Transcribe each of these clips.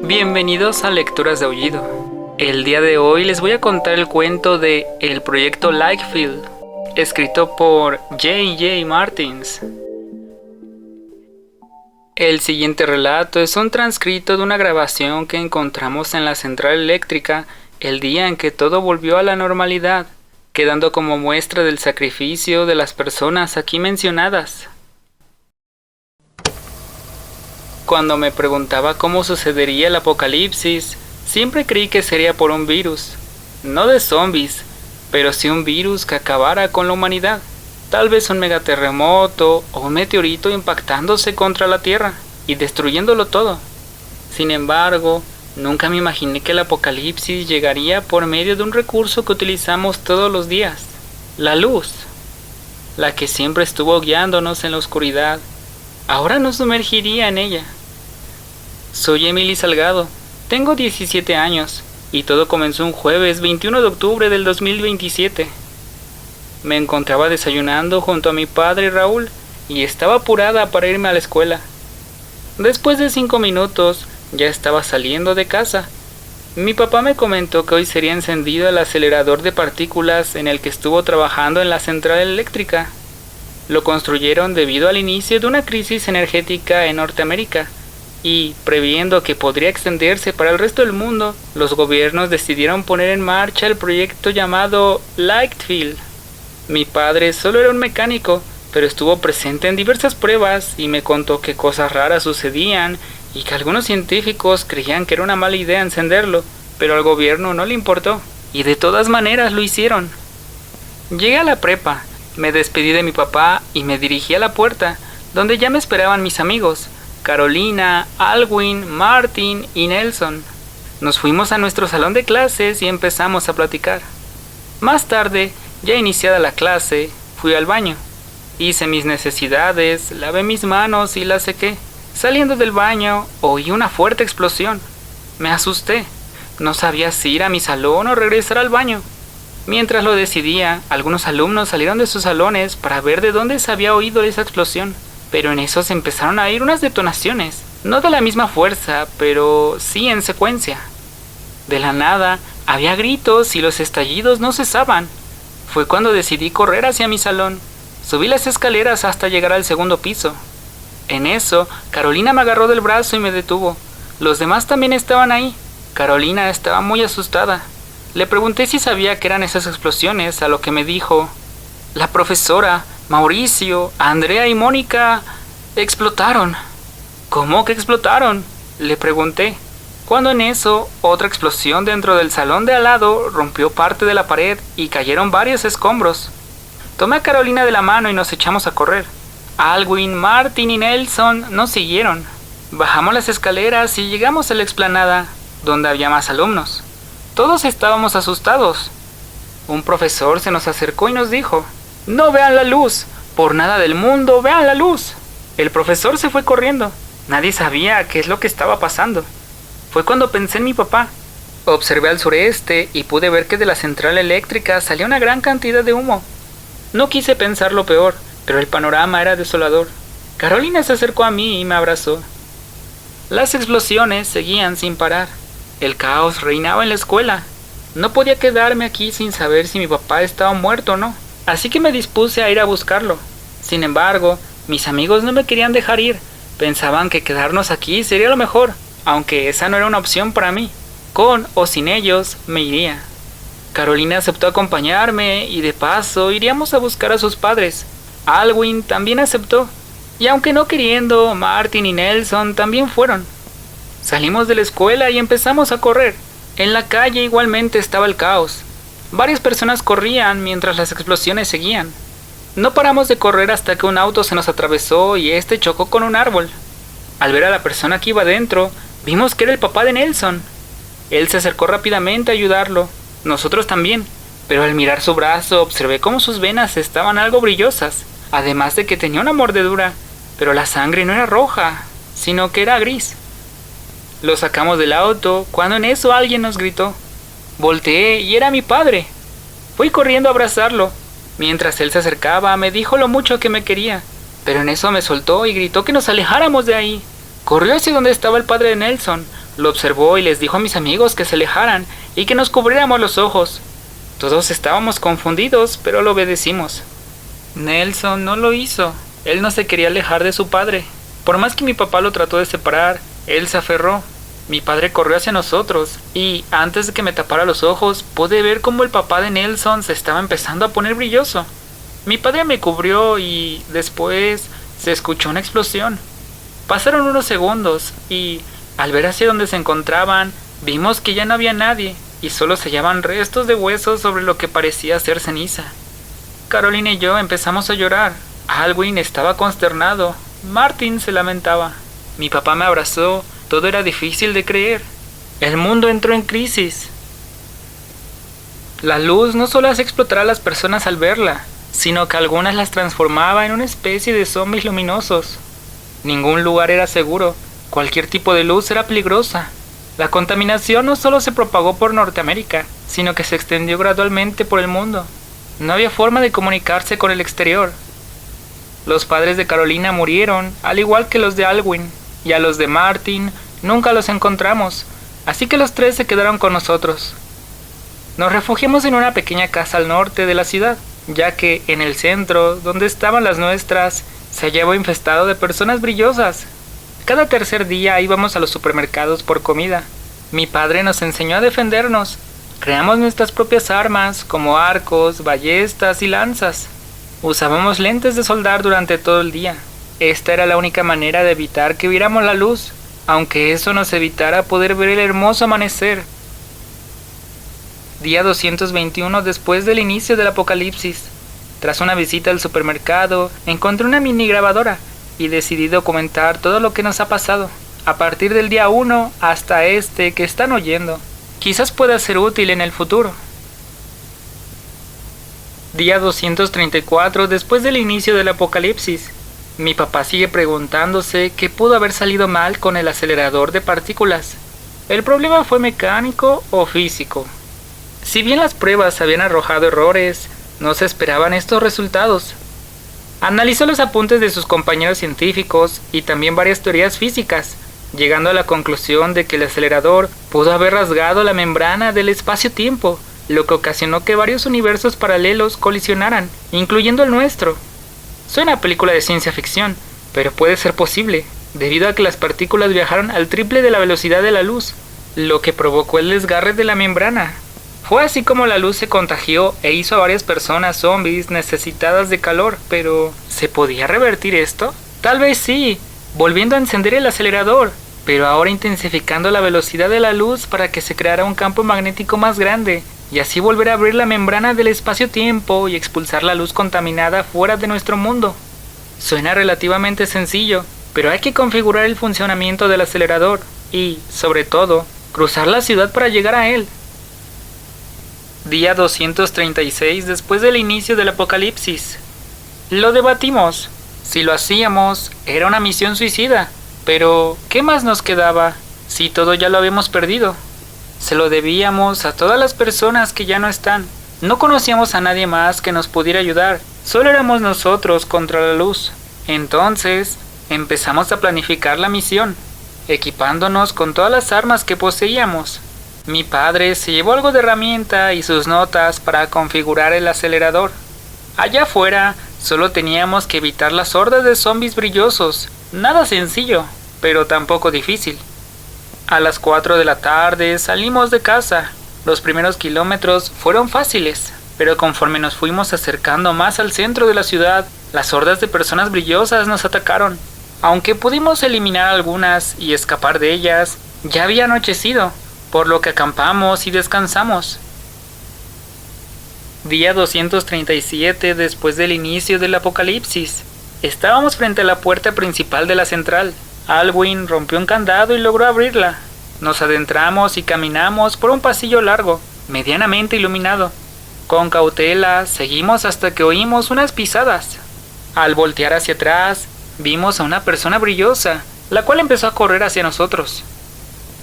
Bienvenidos a Lecturas de Aullido. El día de hoy les voy a contar el cuento de El Proyecto Lakefield, escrito por J.J. Martins. El siguiente relato es un transcrito de una grabación que encontramos en la central eléctrica el día en que todo volvió a la normalidad, quedando como muestra del sacrificio de las personas aquí mencionadas. Cuando me preguntaba cómo sucedería el apocalipsis, siempre creí que sería por un virus, no de zombies, pero sí un virus que acabara con la humanidad. Tal vez un megaterremoto o un meteorito impactándose contra la Tierra y destruyéndolo todo. Sin embargo, nunca me imaginé que el apocalipsis llegaría por medio de un recurso que utilizamos todos los días, la luz, la que siempre estuvo guiándonos en la oscuridad. Ahora nos sumergiría en ella. Soy Emily Salgado, tengo 17 años y todo comenzó un jueves 21 de octubre del 2027. Me encontraba desayunando junto a mi padre Raúl y estaba apurada para irme a la escuela. Después de 5 minutos ya estaba saliendo de casa. Mi papá me comentó que hoy sería encendido el acelerador de partículas en el que estuvo trabajando en la central eléctrica. Lo construyeron debido al inicio de una crisis energética en Norteamérica y, previendo que podría extenderse para el resto del mundo, los gobiernos decidieron poner en marcha el proyecto llamado Lakefield. Mi padre solo era un mecánico, pero estuvo presente en diversas pruebas y me contó que cosas raras sucedían y que algunos científicos creían que era una mala idea encenderlo, pero al gobierno no le importó, y de todas maneras lo hicieron. Llegué a la prepa. Me despedí de mi papá y me dirigí a la puerta, donde ya me esperaban mis amigos, Carolina, Alwin, Martin y Nelson. Nos fuimos a nuestro salón de clases y empezamos a platicar. Más tarde, ya iniciada la clase, fui al baño. Hice mis necesidades, lavé mis manos y las sequé. Saliendo del baño, oí una fuerte explosión. Me asusté. No sabía si ir a mi salón o regresar al baño. Mientras lo decidía, algunos alumnos salieron de sus salones para ver de dónde se había oído esa explosión, pero en eso se empezaron a oír unas detonaciones, no de la misma fuerza, pero sí en secuencia. De la nada, había gritos y los estallidos no cesaban. Fue cuando decidí correr hacia mi salón. Subí las escaleras hasta llegar al segundo piso. En eso, Carolina me agarró del brazo y me detuvo. Los demás también estaban ahí. Carolina estaba muy asustada. Le pregunté si sabía qué eran esas explosiones, a lo que me dijo: la profesora, Mauricio, Andrea y Mónica explotaron. ¿Cómo que explotaron?, le pregunté, cuando en eso otra explosión dentro del salón de al lado rompió parte de la pared y cayeron varios escombros. Tomé a Carolina de la mano y nos echamos a correr. Alwin, Martin y Nelson nos siguieron. Bajamos las escaleras y llegamos a la explanada, donde había más alumnos. Todos estábamos asustados. Un profesor se nos acercó y nos dijo: «No vean la luz, por nada del mundo vean la luz». El profesor se fue corriendo. Nadie sabía qué es lo que estaba pasando. Fue cuando pensé en mi papá. Observé al sureste y pude ver que de la central eléctrica salía una gran cantidad de humo. No quise pensar lo peor, pero el panorama era desolador. Carolina se acercó a mí y me abrazó. Las explosiones seguían sin parar. El caos reinaba en la escuela. No podía quedarme aquí sin saber si mi papá estaba muerto o no, así que me dispuse a ir a buscarlo. Sin embargo, mis amigos no me querían dejar ir. Pensaban que quedarnos aquí sería lo mejor, aunque esa no era una opción para mí. Con o sin ellos, me iría. Carolina aceptó acompañarme y de paso iríamos a buscar a sus padres. Alwin también aceptó, y aunque no queriendo, Martin y Nelson también fueron. Salimos de la escuela y empezamos a correr. En la calle igualmente estaba el caos. Varias personas corrían mientras las explosiones seguían. No paramos de correr hasta que un auto se nos atravesó y este chocó con un árbol. Al ver a la persona que iba dentro, vimos que era el papá de Nelson. Él se acercó rápidamente a ayudarlo. Nosotros también, pero al mirar su brazo observé cómo sus venas estaban algo brillosas, además de que tenía una mordedura, pero la sangre no era roja, sino que era gris. Lo sacamos del auto cuando en eso alguien nos gritó. Volteé y era mi padre. Fui corriendo a abrazarlo. Mientras él se acercaba, me dijo lo mucho que me quería, pero en eso me soltó y gritó que nos alejáramos de ahí. Corrió hacia donde estaba el padre de Nelson, Lo observó y les dijo a mis amigos que se alejaran y que nos cubriéramos los ojos. Todos estábamos confundidos, pero lo obedecimos. Nelson no lo hizo. Él no se quería alejar de su padre. Por más que mi papá lo trató de separar, él se aferró. Mi padre corrió hacia nosotros y, antes de que me tapara los ojos, pude ver cómo el papá de Nelson se estaba empezando a poner brilloso. Mi padre me cubrió y después se escuchó una explosión. Pasaron unos segundos y, al ver hacia donde se encontraban, vimos que ya no había nadie y solo se hallaban restos de huesos sobre lo que parecía ser ceniza. Carolina y yo empezamos a llorar. Alwyn estaba consternado. Martin se lamentaba. Mi papá me abrazó. Todo era difícil de creer. El mundo entró en crisis. La luz no solo hace explotar a las personas al verla, sino que algunas las transformaba en una especie de zombies luminosos. Ningún lugar era seguro. Cualquier tipo de luz era peligrosa. La contaminación no solo se propagó por Norteamérica, sino que se extendió gradualmente por el mundo. No había forma de comunicarse con el exterior. Los padres de Carolina murieron, al igual que los de Alwyn, y a los de Martin nunca los encontramos, así que los tres se quedaron con nosotros. Nos refugiamos en una pequeña casa al norte de la ciudad, ya que en el centro, donde estaban las nuestras, se hallaba infestado de personas brillosas. Cada tercer día íbamos a los supermercados por comida. Mi padre nos enseñó a defendernos. Creamos nuestras propias armas, como arcos, ballestas y lanzas. Usábamos lentes de soldar durante todo el día. Esta era la única manera de evitar que viéramos la luz, aunque eso nos evitara poder ver el hermoso amanecer. Día 221 después del inicio del apocalipsis. Tras una visita al supermercado, encontré una mini grabadora y decidí documentar todo lo que nos ha pasado, a partir del día 1 hasta este que están oyendo. Quizás pueda ser útil en el futuro. Día 234 después del inicio del apocalipsis. Mi papá sigue preguntándose qué pudo haber salido mal con el acelerador de partículas. ¿El problema fue mecánico o físico? Si bien las pruebas habían arrojado errores, no se esperaban estos resultados. Analizó los apuntes de sus compañeros científicos y también varias teorías físicas, llegando a la conclusión de que el acelerador pudo haber rasgado la membrana del espacio-tiempo, lo que ocasionó que varios universos paralelos colisionaran, incluyendo el nuestro. Suena a película de ciencia ficción, pero puede ser posible, debido a que las partículas viajaron al triple de la velocidad de la luz, lo que provocó el desgarre de la membrana. Fue así como la luz se contagió e hizo a varias personas zombies necesitadas de calor, pero ¿se podía revertir esto? Tal vez sí, volviendo a encender el acelerador, pero ahora intensificando la velocidad de la luz para que se creara un campo magnético más grande, y así volver a abrir la membrana del espacio-tiempo y expulsar la luz contaminada fuera de nuestro mundo. Suena relativamente sencillo, pero hay que configurar el funcionamiento del acelerador y, sobre todo, cruzar la ciudad para llegar a él. Día 236 después del inicio del apocalipsis. Lo debatimos. Si lo hacíamos, era una misión suicida. Pero, ¿qué más nos quedaba si todo ya lo habíamos perdido? Se lo debíamos a todas las personas que ya no están. No conocíamos a nadie más que nos pudiera ayudar. Solo éramos nosotros contra la luz. Entonces, empezamos a planificar la misión, equipándonos con todas las armas que poseíamos. Mi padre se llevó algo de herramienta y sus notas para configurar el acelerador. Allá afuera, solo teníamos que evitar las hordas de zombies brillosos. Nada sencillo, pero tampoco difícil. A las 4 de la tarde salimos de casa. Los primeros kilómetros fueron fáciles, pero conforme nos fuimos acercando más al centro de la ciudad, las hordas de personas brillosas nos atacaron. Aunque pudimos eliminar algunas y escapar de ellas, ya había anochecido, por lo que acampamos y descansamos. Día 237 después del inicio del apocalipsis. Estábamos frente a la puerta principal de la central. Alwyn rompió un candado y logró abrirla. Nos adentramos y caminamos por un pasillo largo, medianamente iluminado. Con cautela, seguimos hasta que oímos unas pisadas. Al voltear hacia atrás, vimos a una persona brillosa, la cual empezó a correr hacia nosotros.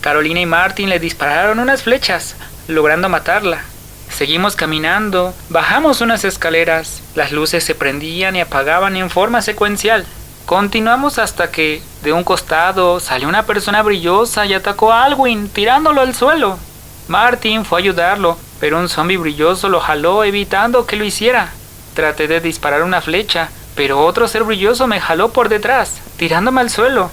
Carolina y Martin le dispararon unas flechas, logrando matarla. Seguimos caminando, bajamos unas escaleras, las luces se prendían y apagaban en forma secuencial. Continuamos hasta que, de un costado, salió una persona brillosa y atacó a Alwyn, tirándolo al suelo. Martin fue a ayudarlo, pero un zombie brilloso lo jaló, evitando que lo hiciera. Traté de disparar una flecha, pero otro ser brilloso me jaló por detrás, tirándome al suelo.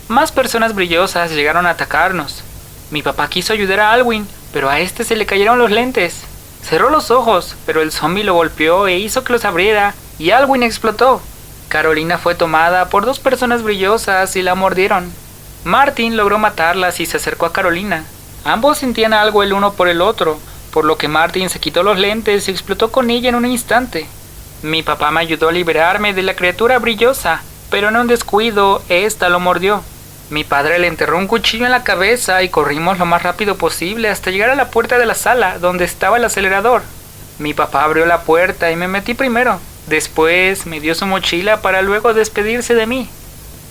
Más personas brillosas llegaron a atacarnos. Mi papá quiso ayudar a Alwyn, pero a este se le cayeron los lentes. Cerró los ojos, pero el zombie lo golpeó e hizo que los abriera, y Alwyn explotó. Carolina fue tomada por dos personas brillosas y la mordieron. Martin logró matarlas y se acercó a Carolina. Ambos sentían algo el uno por el otro, por lo que Martin se quitó los lentes y explotó con ella en un instante. Mi papá me ayudó a liberarme de la criatura brillosa, pero en un descuido, esta lo mordió. Mi padre le enterró un cuchillo en la cabeza y corrimos lo más rápido posible hasta llegar a la puerta de la sala, donde estaba el acelerador. Mi papá abrió la puerta y me metí primero. Después me dio su mochila para luego despedirse de mí.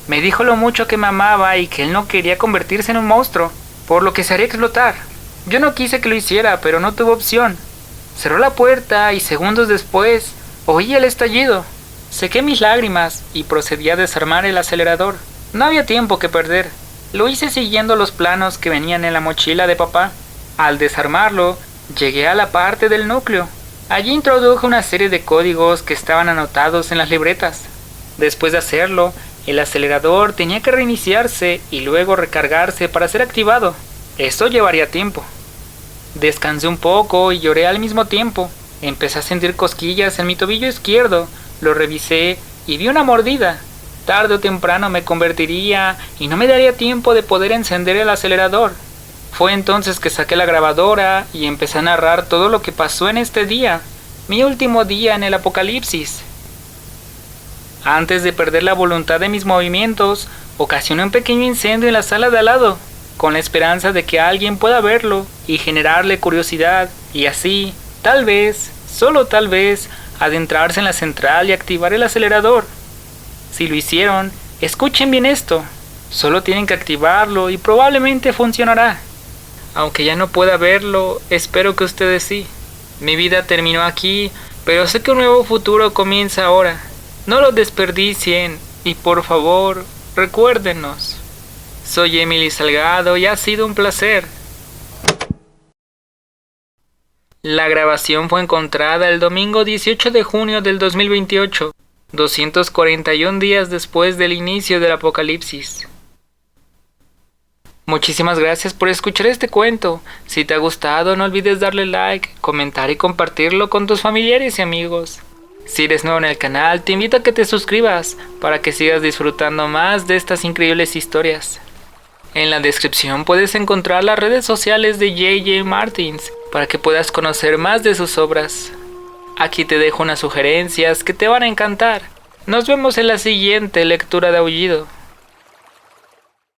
Me dijo lo mucho que me amaba y que él no quería convertirse en un monstruo, por lo que se haría explotar. Yo no quise que lo hiciera, pero no tuve opción. Cerró la puerta y segundos después oí el estallido. Sequé mis lágrimas y procedí a desarmar el acelerador. No había tiempo que perder. Lo hice siguiendo los planos que venían en la mochila de papá. Al desarmarlo, llegué a la parte del núcleo. Allí introduje una serie de códigos que estaban anotados en las libretas. Después de hacerlo, el acelerador tenía que reiniciarse y luego recargarse para ser activado. Esto llevaría tiempo. Descansé un poco y lloré al mismo tiempo. Empecé a sentir cosquillas en mi tobillo izquierdo. Lo revisé y vi una mordida. Tarde o temprano me convertiría y no me daría tiempo de poder encender el acelerador. Fue entonces que saqué la grabadora y empecé a narrar todo lo que pasó en este día, mi último día en el apocalipsis. Antes de perder la voluntad de mis movimientos, ocasioné un pequeño incendio en la sala de al lado, con la esperanza de que alguien pueda verlo y generarle curiosidad, y así, tal vez, solo tal vez, adentrarse en la central y activar el acelerador. Si lo hicieron, escuchen bien esto, solo tienen que activarlo y probablemente funcionará. Aunque ya no pueda verlo, espero que ustedes sí. Mi vida terminó aquí, pero sé que un nuevo futuro comienza ahora. No lo desperdicien y por favor, recuérdenos. Soy Emily Salgado y ha sido un placer. La grabación fue encontrada el domingo 18 de junio del 2028, 241 días después del inicio del apocalipsis. Muchísimas gracias por escuchar este cuento. Si te ha gustado, no olvides darle like, comentar y compartirlo con tus familiares y amigos. Si eres nuevo en el canal, te invito a que te suscribas para que sigas disfrutando más de estas increíbles historias. En la descripción puedes encontrar las redes sociales de J.J. Martins para que puedas conocer más de sus obras. Aquí te dejo unas sugerencias que te van a encantar. Nos vemos en la siguiente lectura de Aullido.